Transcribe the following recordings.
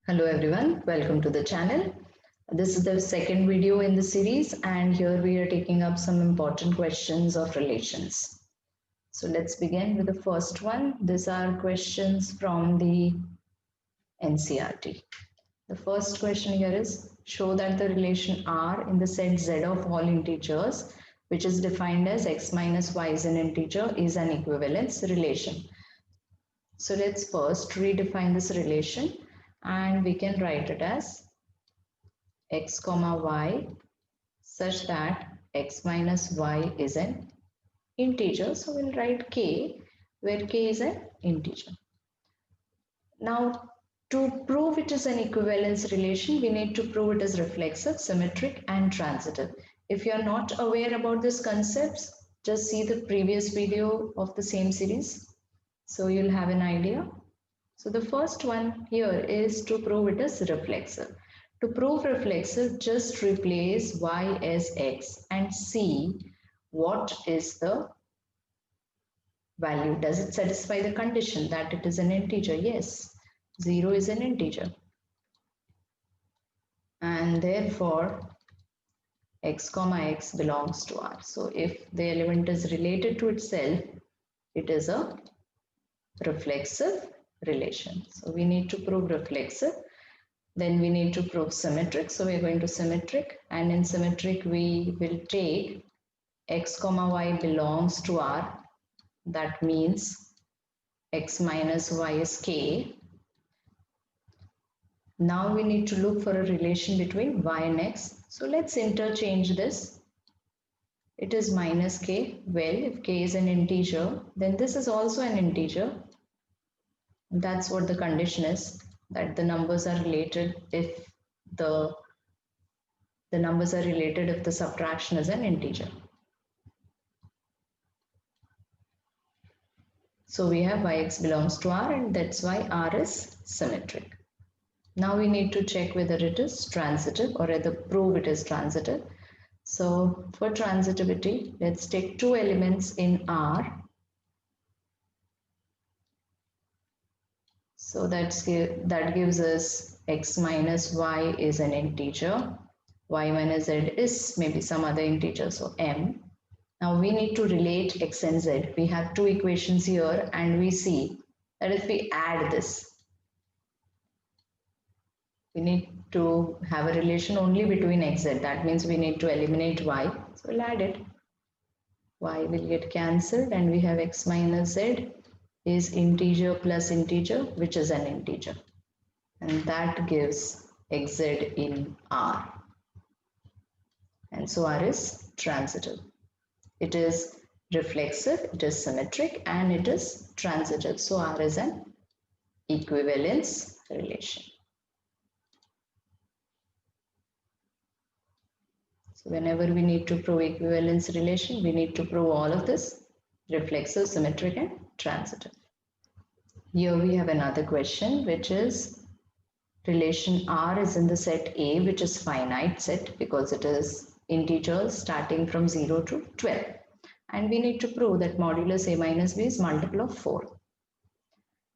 Hello everyone, welcome to the channel. This is the second video in the series and here we are taking up some important questions of relations. So let's begin with the first one. These are questions from the NCERT. The first question here is show that the relation R in the set Z of all integers, which is defined as x minus y is an integer, is an equivalence relation. So let's first redefine this relation and we can write it as x comma y such that x minus y is an integer. So we'll write k where k is an integer. Now to prove it is an equivalence relation, we need to prove it is reflexive, symmetric and transitive. If you are not aware about these concepts, just see the previous video of the same series. So you'll have an idea. So the first one here is to prove it is reflexive. To prove reflexive, just replace y as x and see what is the value. Does it satisfy the condition that it is an integer? Yes, 0 is an integer. And therefore, x comma x belongs to R. So if the element is related to itself, it is a reflexive relation. So we need to prove reflexive. Then we need to prove symmetric. So we're going to symmetric, and in symmetric we will take x comma y belongs to R. That means x minus y is k. Now we need to look for a relation between y and x. So let's interchange this. It is minus k. Well, if k is an integer, then this is also an integer. That's what the condition is, that the numbers are related if the numbers are related if the subtraction is an integer. So we have yx belongs to R and that's why R is symmetric. Now we need to check whether it is transitive or rather prove it is transitive. So for transitivity, let's take two elements in R. So that gives us x minus y is an integer, y minus z is maybe some other integer, so m. Now we need to relate x and z. We have two equations here and we see that if we add this, we need to have a relation only between x, z. That means we need to eliminate y. So we'll add it. Y will get cancelled and we have x minus z is integer plus integer, which is an integer. And that gives xz in R. And so R is transitive. It is reflexive, it is symmetric, and it is transitive. So R is an equivalence relation. So whenever we need to prove equivalence relation, we need to prove all of this: reflexive, symmetric, and transitive. Here we have another question, which is relation R is in the set A, which is finite set because it is integers starting from 0 to 12. And we need to prove that modulus A minus B is multiple of 4.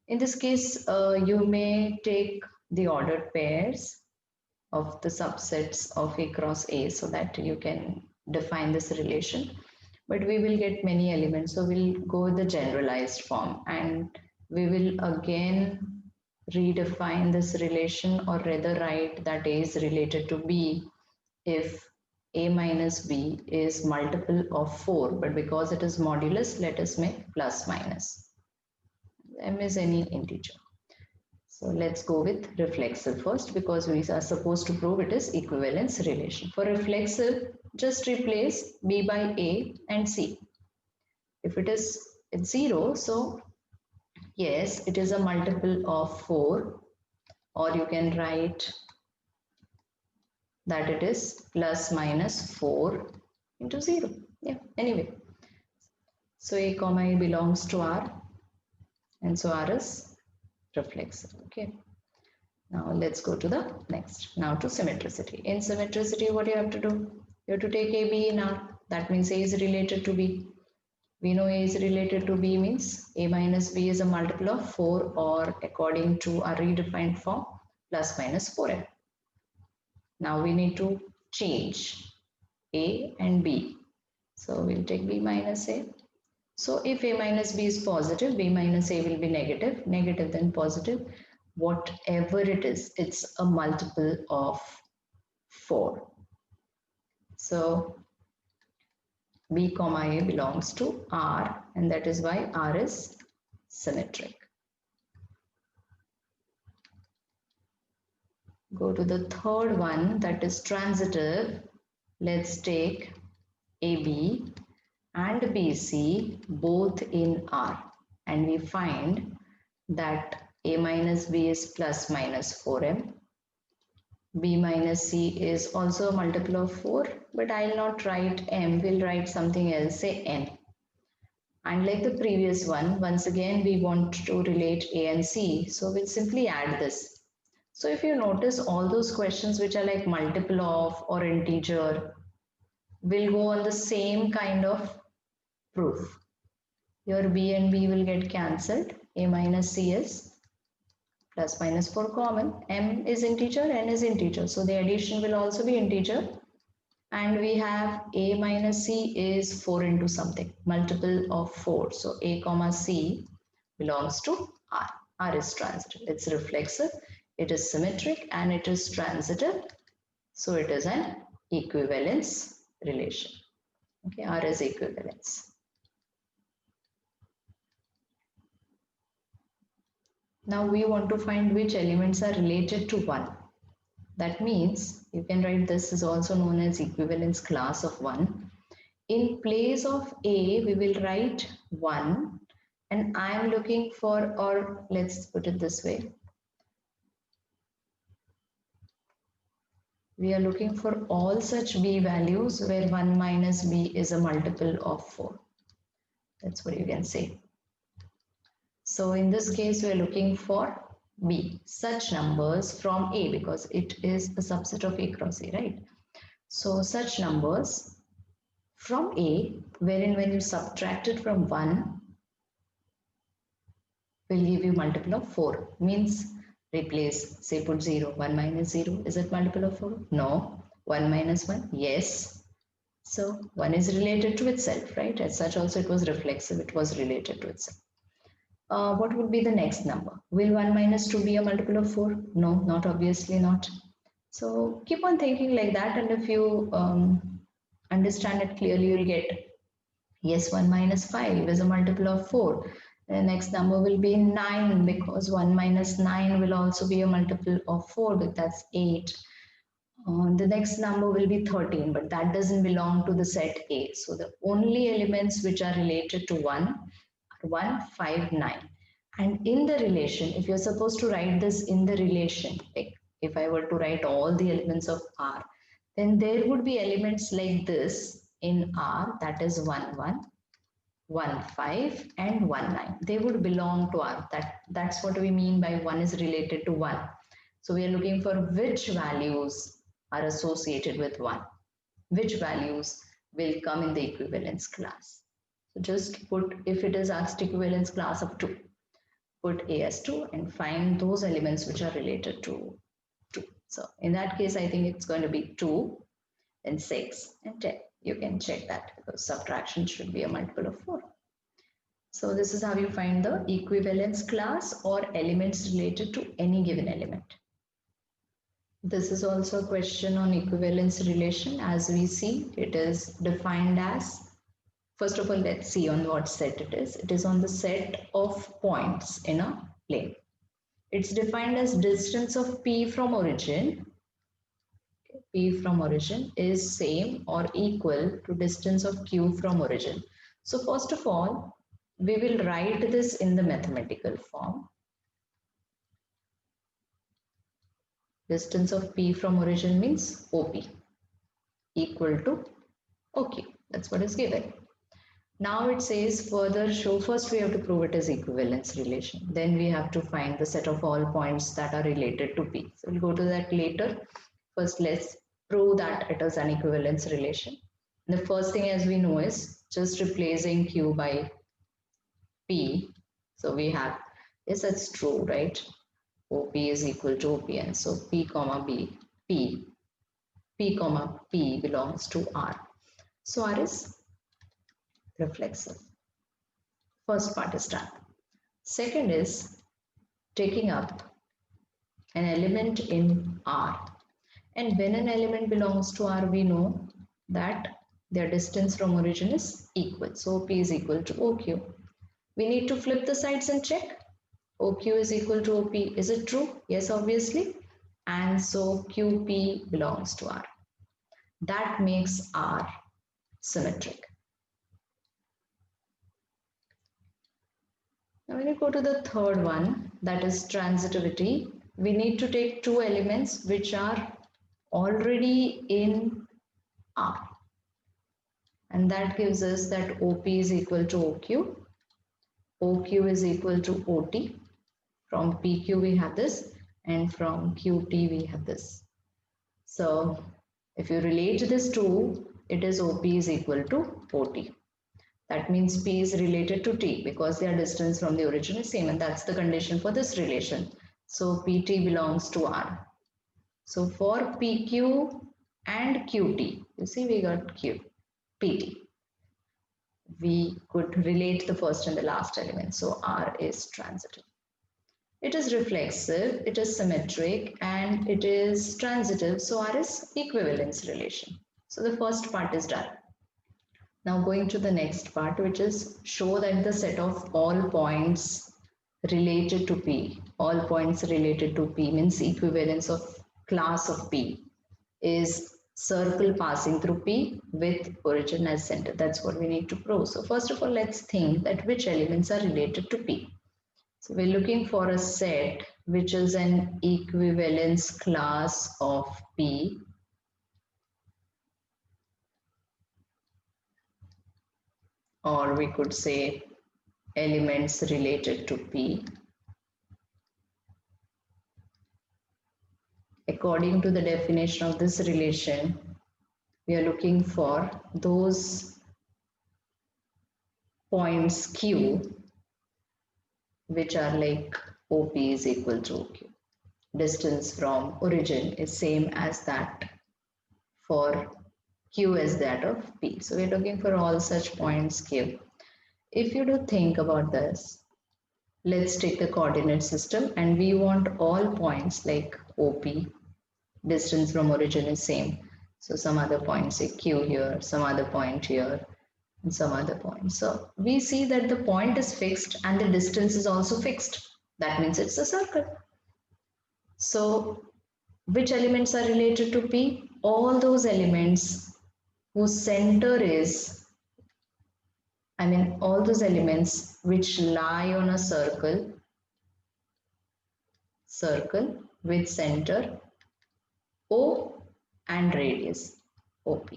In this case, you may take the ordered pairs of the subsets of A cross A so that you can define this relation. But we will get many elements, so we'll go with the generalized form and we will again redefine this relation, or rather write that A is related to B if A minus B is multiple of 4, but because it is modulus, let us make plus minus. M is any integer. So let's go with reflexive first because we are supposed to prove it is equivalence relation. For reflexive, just replace B by A and C. If it's 0, so yes, it is a multiple of 4, or you can write that it is plus minus 4 into 0. Yeah, anyway. So A comma A belongs to R and so R is reflexive. Okay. Now let's go to the next. Now to symmetricity. In symmetricity, what you have to do? You have to take A, B in R. That means A is related to B. We know A is related to B means A minus B is a multiple of 4, or according to our redefined form, plus minus 4m. Now we need to change a and b. So we'll take b minus a. So if a minus b is positive, b minus a will be negative, negative then positive. Whatever it is, it's a multiple of 4. So b comma a belongs to R, and that is why R is symmetric. Go to the third one, that is transitive. Let's take AB and BC both in R, and we find that A minus B is plus minus 4m. B minus C is also a multiple of 4, but I'll not write m, we'll write something else, say n. And like the previous one, once again we want to relate A and C, so we'll simply add this. So if you notice, all those questions which are like multiple of or integer will go on the same kind of proof. Your B and B will get cancelled. A minus C is plus minus 4 common. M is integer, N is integer. So the addition will also be integer. And we have A minus C is 4 into something, multiple of 4. So A comma C belongs to R. R is transitive. It's reflexive, it is symmetric, and it is transitive. So it is an equivalence relation. Okay, R is equivalence. Now we want to find which elements are related to 1. That means you can write this is also known as equivalence class of 1. In place of A, we will write 1, and I am looking for, or let's put it this way. We are looking for all such B values where 1 minus B is a multiple of 4. That's what you can say. So in this case, we are looking for B, such numbers from A, because it is a subset of A cross A, right? So such numbers from A, wherein when you subtract it from 1, will give you multiple of 4. Means replace, say put 0, 1 minus 0, is it multiple of 4? No. 1 minus 1? Yes. So 1 is related to itself, right? As such also it was reflexive, it was related to itself. What would be the next number? Will 1 minus 2 be a multiple of 4? No, not obviously not. So keep on thinking like that, and if you understand it clearly, you'll get, yes, 1 minus 5 is a multiple of 4. The next number will be 9, because 1 minus 9 will also be a multiple of 4, but that's 8. The next number will be 13, but that doesn't belong to the set A. So the only elements which are related to 1 are 1, 5, 9. And in the relation, if you're supposed to write this in the relation, like if I were to write all the elements of R, then there would be elements like this in R, that is 1, 1, 1, 5, and 1, 9. They would belong to R. That's what we mean by 1 is related to 1. So we are looking for which values are associated with 1. Which values will come in the equivalence class. So just put, if it is asked equivalence class of 2, put A as 2 and find those elements which are related to 2. So in that case, I think it's going to be 2, then 6, and 10. You can check that because subtraction should be a multiple of 4. So this is how you find the equivalence class or elements related to any given element. This is also a question on equivalence relation. As we see, it is defined as, first of all, let's see on what set it is. It is on the set of points in a plane. It's defined as distance of P from origin. P from origin is same or equal to distance of Q from origin. So first of all, we will write this in the mathematical form. Distance of P from origin means OP equal to OQ. That's what is given. Now it says further show, first we have to prove it as equivalence relation. Then we have to find the set of all points that are related to P. So we'll go to that later. First, let's prove that it is an equivalence relation. The first thing, as we know, is just replacing Q by P. So we have, yes, that's true, right? OP is equal to OPN. So P comma B, P comma P belongs to R. So R is reflexive. First part is done. Second is taking up an element in R. And when an element belongs to R, we know that their distance from origin is equal. So P is equal to OQ. We need to flip the sides and check. OQ is equal to OP. Is it true? Yes, obviously. And so QP belongs to R. That makes R symmetric. Now when you go to the third one, that is transitivity, we need to take two elements which are already in R. And that gives us that OP is equal to OQ, OQ is equal to OT. From PQ we have this, and from QT we have this. So if you relate this to, it is OP is equal to OT. That means P is related to T because their distance from the origin is same, and that's the condition for this relation. So PT belongs to R. So for PQ and QT, you see we got Q, PT. We could relate the first and the last element. So R is transitive. It is reflexive, it is symmetric, and it is transitive. So R is equivalence relation. So the first part is done. Now going to the next part, which is show that the set of all points related to P, all points related to P means equivalence of class of P is circle passing through P with origin as center. That's what we need to prove. So first of all, let's think that which elements are related to P. So we're looking for a set which is an equivalence class of P or we could say elements related to P. According to the definition of this relation, we are looking for those points Q which are like OP is equal to OQ. Distance from origin is same as that for Q as that of P. So we're looking for all such points Q. If you do think about this, let's take the coordinate system and we want all points like OP, distance from origin is same. So some other point, say Q here, some other point here, and some other point. So we see that the point is fixed and the distance is also fixed. That means it's a circle. So which elements are related to P? All those elements whose center is, all those elements which lie on a circle with center O and radius OP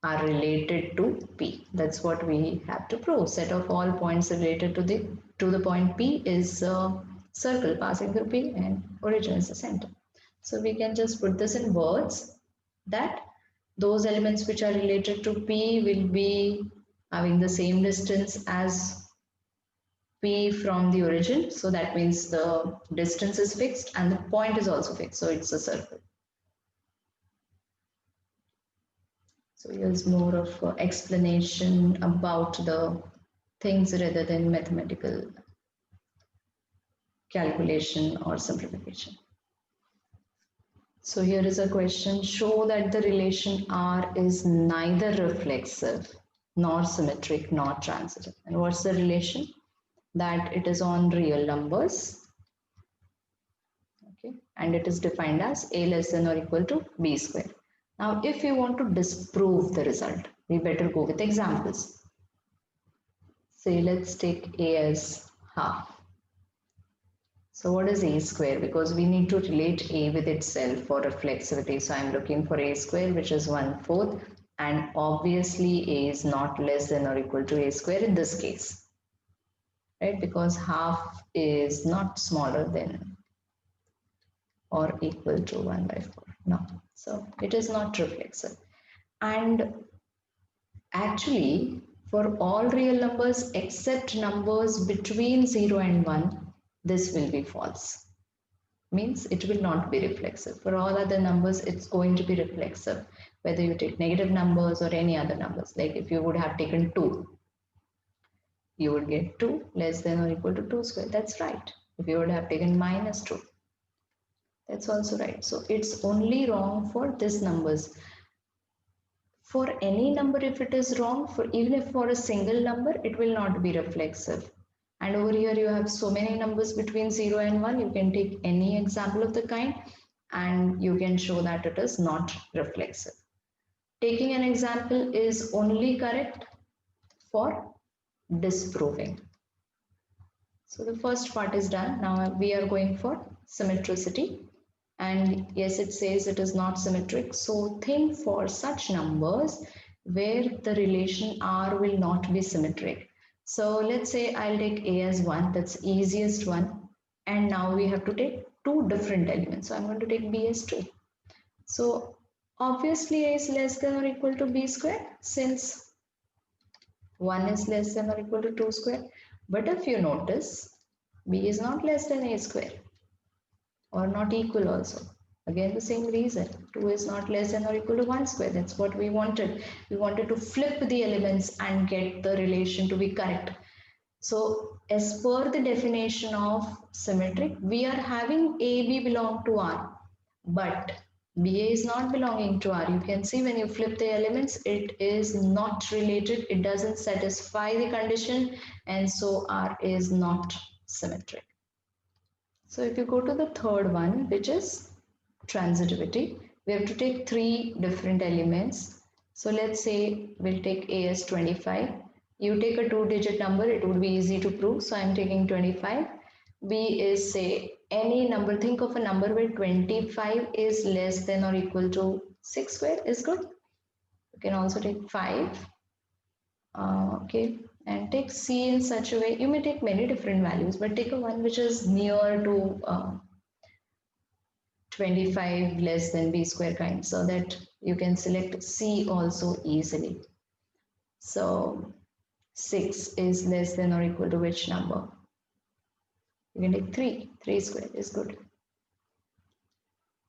are related to P. That's what we have to prove. Set of all points related to the point P is a circle passing through P and origin is the center. So we can just put this in words that those elements which are related to P will be having the same distance as P from the origin. So that means the distance is fixed and the point is also fixed. So it's a circle. So here's more of explanation about the things rather than mathematical calculation or simplification. So here is a question. Show that the relation R is neither reflexive nor symmetric nor transitive. And what's the relation? That it is on real numbers. Okay, and it is defined as A less than or equal to B square. Now, if you want to disprove the result, we better go with examples. Say, let's take A as half. So what is A square? Because we need to relate A with itself for reflexivity. So I'm looking for A square, which is 1/4. And obviously A is not less than or equal to A square in this case. Right? Because half is not smaller than or equal to 1/4. No. So it is not reflexive. And actually, for all real numbers except numbers between 0 and 1, this will be false. Means it will not be reflexive. For all other numbers, it's going to be reflexive, whether you take negative numbers or any other numbers. Like if you would have taken 2, you would get 2 less than or equal to 2 square. That's right. If you would have taken minus 2, that's also right. So it's only wrong for these numbers. For any number, if it is wrong, for even if for a single number, it will not be reflexive. And over here you have so many numbers between 0 and 1. You can take any example of the kind and you can show that it is not reflexive. Taking an example is only correct for disproving. So the first part is done. Now we are going for symmetricity. And yes, it says it is not symmetric. So think for such numbers where the relation R will not be symmetric. So let's say I'll take A as 1, that's easiest one. And now we have to take two different elements. So I'm going to take B as 2. So obviously A is less than or equal to B square since 1 is less than or equal to 2 square. But if you notice, B is not less than A square or not equal also. Again, the same reason. 2 is not less than or equal to 1 square. That's what we wanted. We wanted to flip the elements and get the relation to be correct. So as per the definition of symmetric, we are having AB belong to R, but BA is not belonging to R. You can see when you flip the elements, it is not related. It doesn't satisfy the condition, and so R is not symmetric. So if you go to the third one, which is transitivity, we have to take three different elements. So let's say we'll take A as 25. You take a two-digit number, it would be easy to prove. So I'm taking 25. B is, say, any number. Think of a number where 25 is less than or equal to 6 square is good. You can also take 5. Okay, and take C in such a way. You may take many different values, but take a one which is near to 25 less than B square kind, so that you can select C also easily. So 6 is less than or equal to which number? You can take 3. 3 square is good.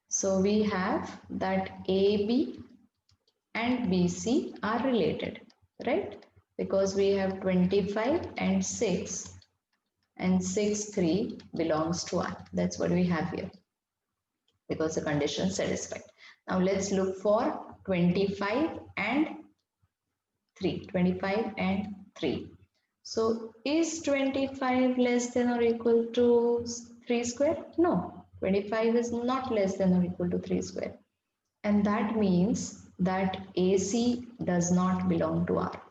So we have that AB and BC are related, right? Because we have 25 and 6, and 6, 3 belongs to 1. That's what we have here, because the condition is satisfied. Now let's look for 25 and 3. 25 and 3. So is 25 less than or equal to 3 square? No, 25 is not less than or equal to 3 square. And that means that AC does not belong to R.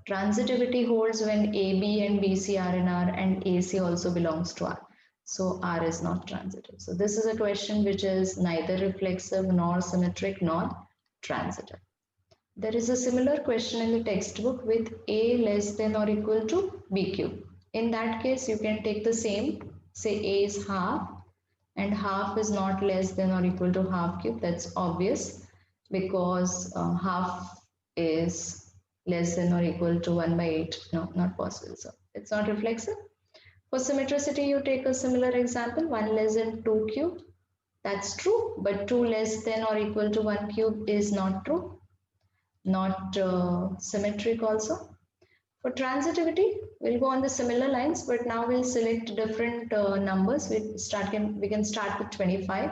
Transitivity holds when AB and BC are in R and AC also belongs to R. So R is not transitive. So this is a question which is neither reflexive nor symmetric nor transitive. There is a similar question in the textbook with A less than or equal to B cube. In that case, you can take the same, say A is half and half is not less than or equal to half cube. That's obvious because half is less than or equal to 1 by 8. No, not possible. So it's not reflexive. For symmetricity, you take a similar example, 1 less than 2 cube. That's true, but 2 less than or equal to 1 cube is not true. Not symmetric also. For transitivity, we'll go on the similar lines, but now we'll select different numbers. We can start with 25.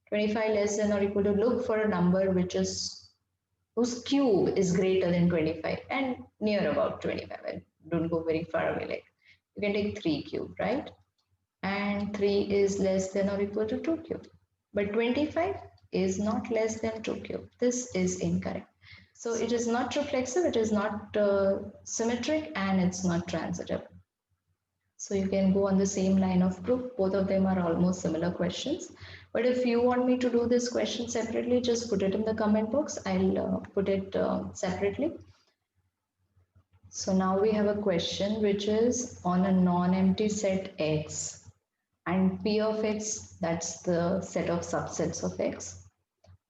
25 less than or equal to, look for a number whose cube is greater than 25 and near about 25. And don't go very far away. Like you can take 3 cube, right? And 3 is less than or equal to 2 cube. But 25 is not less than 2 cube. This is incorrect. So it is not reflexive, it is not symmetric, and it's not transitive. So you can go on the same line of proof. Both of them are almost similar questions. But if you want me to do this question separately, just put it in the comment box. I'll put it separately. So now we have a question which is on a non-empty set X, and P of X, that's the set of subsets of X.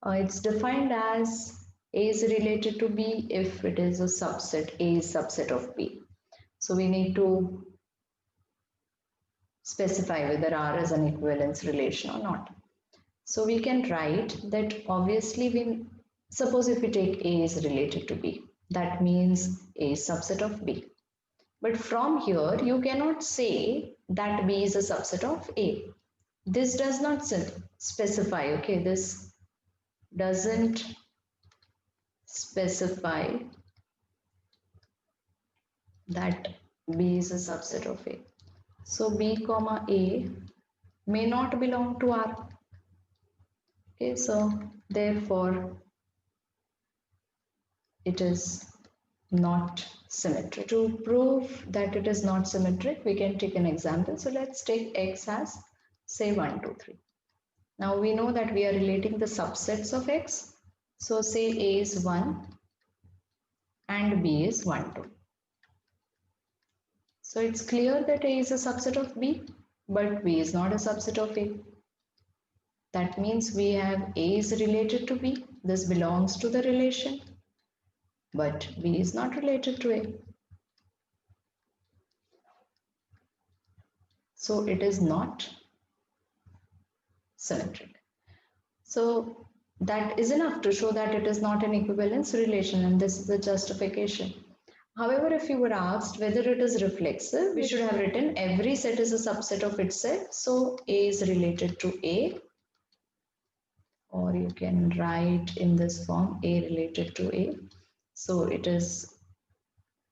It's defined as A is related to B if it is a subset, A is subset of B. So we need to specify whether R is an equivalence relation or not. So we can write that obviously suppose if we take A is related to B, that means A is subset of B. But from here, you cannot say that B is a subset of A. This does not specify, okay, this doesn't specify that B is a subset of A. So B comma A may not belong to R. Okay, so therefore it is not symmetric. To prove that it is not symmetric, we can take an example. So let's take X as say 1, 2, 3. Now we know that we are relating the subsets of X. So say A is 1 and B is 1, 2. So it's clear that A is a subset of B, but B is not a subset of A. That means we have A is related to B. This belongs to the relation, but B is not related to A. So it is not symmetric. So that is enough to show that it is not an equivalence relation, and this is the justification. However, if you were asked whether it is reflexive, we should have written every set is a subset of itself. So A is related to A, or you can write in this form A related to A. So it is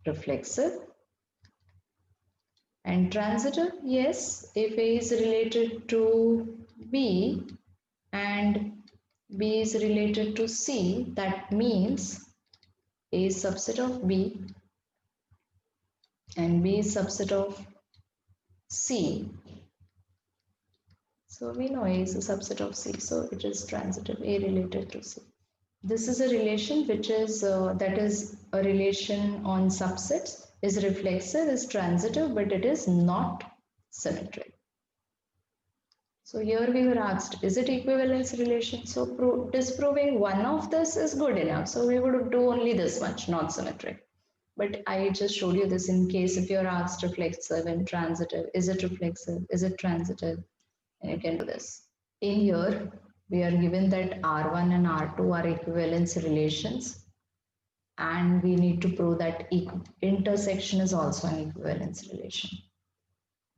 reflexive. And transitive, yes, if A is related to B and B is related to C, that means A is subset of B and B is subset of C. So we know A is a subset of C, so it is transitive, A related to C. This is a relation which is, that is a relation on subsets, is reflexive, is transitive, but it is not symmetric. So here we were asked, is it equivalence relation? So disproving one of this is good enough. So we would do only this much, not symmetric. But I just showed you this in case if you're asked reflexive and transitive, is it reflexive? Is it transitive? And you can do this. In here, we are given that R1 and R2 are equivalence relations, and we need to prove that intersection is also an equivalence relation.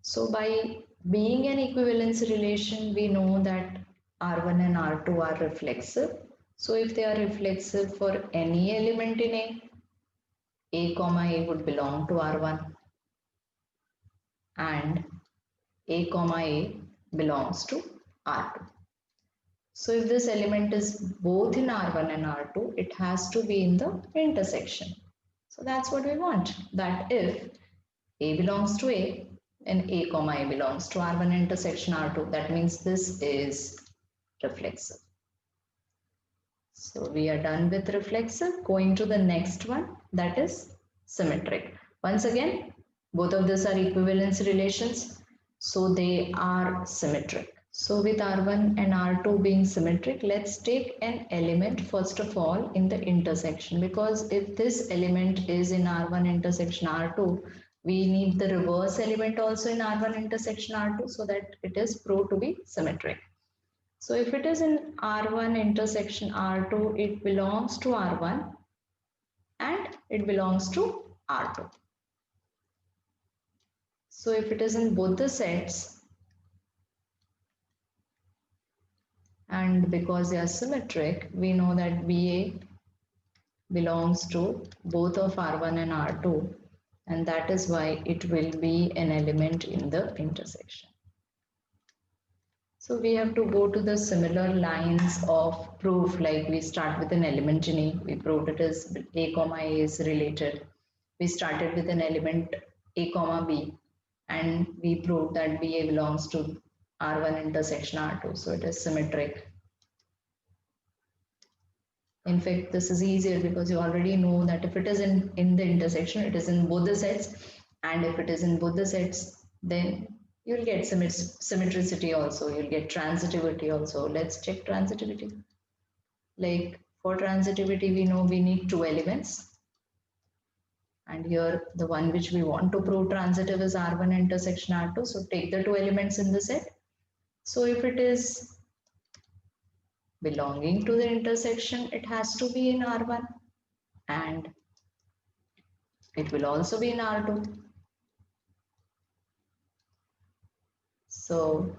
So by being an equivalence relation, we know that R1 and R2 are reflexive. So if they are reflexive for any element in A comma A would belong to R1 and A comma A belongs to R2. So if this element is both in R1 and R2, it has to be in the intersection. So that's what we want, that if A belongs to A and A comma A belongs to R1 intersection R2, that means this is reflexive. So we are done with reflexive. Going to the next one, that is symmetric. Once again, both of these are equivalence relations, so they are symmetric. So with R1 and R2 being symmetric, let's take an element first of all in the intersection, because if this element is in R1 intersection R2, we need the reverse element also in R1 intersection R2 so that it is proved to be symmetric. So if it is in R1 intersection R2, it belongs to R1 and it belongs to R2. So if it is in both the sets, and because they are symmetric, we know that BA belongs to both of R1 and R2, and that is why it will be an element in the intersection. So we have to go to the similar lines of proof, like we start with an element in A, we proved it is A comma A is related. We started with an element A comma B, and we proved that BA belongs to R1 intersection R2, so it is symmetric. In fact, this is easier because you already know that if it is in the intersection, it is in both the sets, and if it is in both the sets, then you'll get symmetricity also, you'll get transitivity also. Let's check transitivity. Like for transitivity, we know we need two elements. And here the one which we want to prove transitive is R1 intersection R2. So take the two elements in the set. So if it is belonging to the intersection, it has to be in R1 and it will also be in R2. So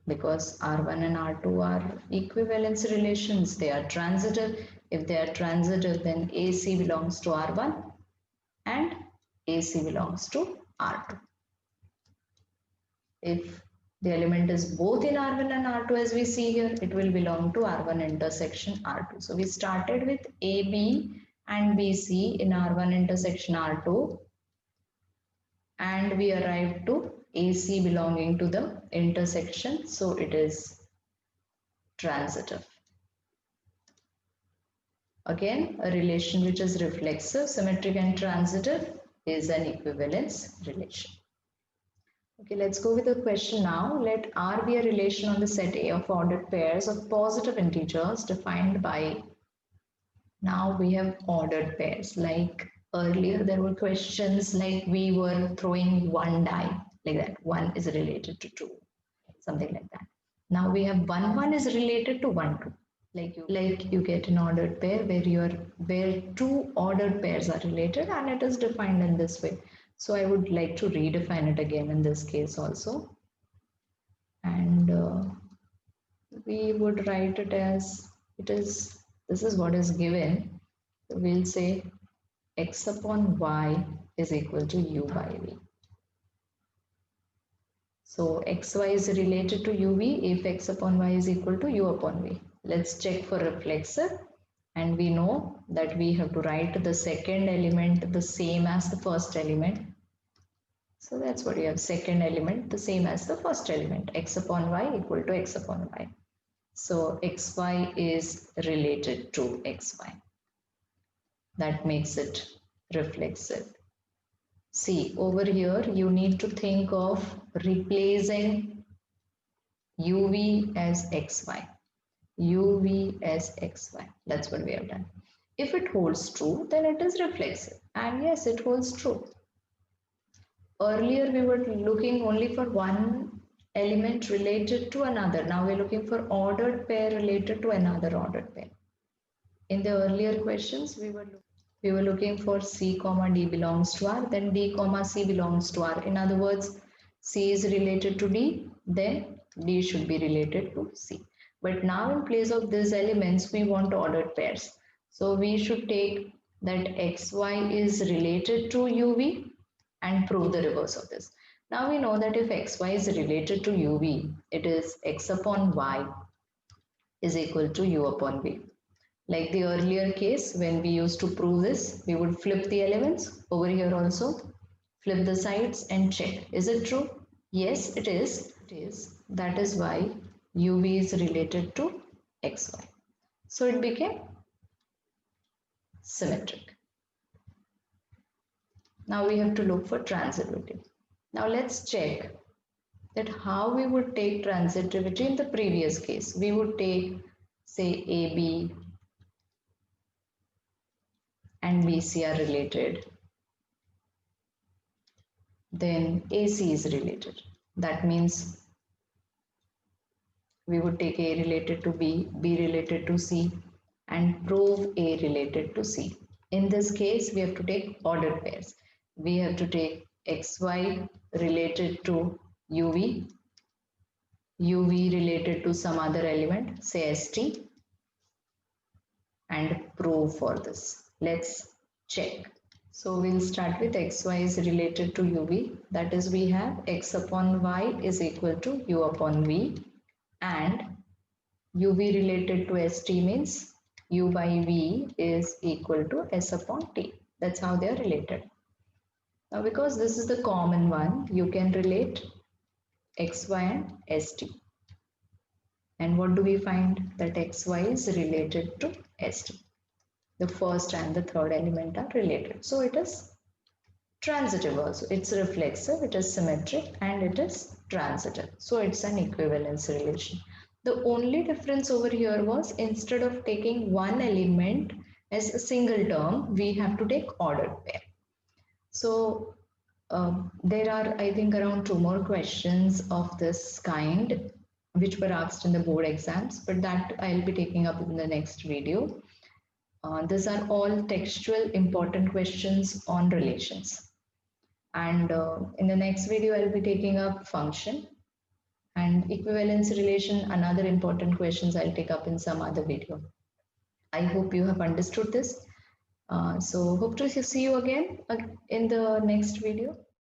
because R1 and R2 are equivalence relations, they are transitive. If they are transitive, then AC belongs to R1 and AC belongs to R2. If the element is both in R1 and R2 as we see here, it will belong to R1 intersection R2. So we started with AB and BC in R1 intersection R2 and we arrived to AC belonging to the intersection. So it is transitive. Again, a relation which is reflexive, symmetric and transitive is an equivalence relation. Okay, let's go with the question now. Let R be a relation on the set A of ordered pairs of positive integers defined by, now we have ordered pairs. Like earlier there were questions like we were throwing one die, like that. 1 is related to 2, something like that. Now we have 1 is related to 1 2. Like you get an ordered pair where two ordered pairs are related and it is defined in this way. So I would like to redefine it again in this case also. And we would write it as this is what is given. So we'll say x upon y is equal to u by v. So xy is related to uv if x upon y is equal to u upon v. Let's check for reflexive, and we know that we have to write the second element the same as the first element. So that's what you have, second element the same as the first element, x upon y equal to x upon y. So xy is related to xy. That makes it reflexive. See, over here you need to think of replacing uv as xy. uv as xy. That's what we have done. If it holds true, then it is reflexive. And yes, it holds true. Earlier we were looking only for one element related to another. Now we're looking for ordered pair related to another ordered pair. In the earlier questions, we were looking for C comma D belongs to R, then D comma C belongs to R. In other words, C is related to D, then D should be related to C. But now in place of these elements, we want ordered pairs. So we should take that XY is related to UV and prove the reverse of this. Now we know that if XY is related to UV, it is X upon Y is equal to U upon V. Like the earlier case, when we used to prove this, we would flip the elements. Over here also, flip the sides and check. Is it true? Yes, it is. That is why UV is related to XY. So it became symmetric. Now we have to look for transitivity. Now let's check that how we would take transitivity in the previous case. We would take, say, AB and BC are related. Then AC is related. That means we would take A related to B, B related to C, and prove A related to C. In this case, we have to take ordered pairs. We have to take XY related to UV, UV related to some other element, say ST, and prove for this. Let's check. So we'll start with XY is related to UV. That is, we have X upon Y is equal to U upon V, and UV related to ST means U by V is equal to S upon T. That's how they are related. Now because this is the common one, you can relate XY and ST. And what do we find? That XY is related to ST. The first and the third element are related. So it is transitive also. It's reflexive, it is symmetric, and it is transitive. So it's an equivalence relation. The only difference over here was, instead of taking one element as a single term, we have to take ordered pair. So there are, I think, around 2 more questions of this kind which were asked in the board exams, but that I'll be taking up in the next video. These are all textual important questions on relations. And in the next video, I'll be taking up function and equivalence relation, another important questions I'll take up in some other video. I hope you have understood this. So hope to see you again in the next video.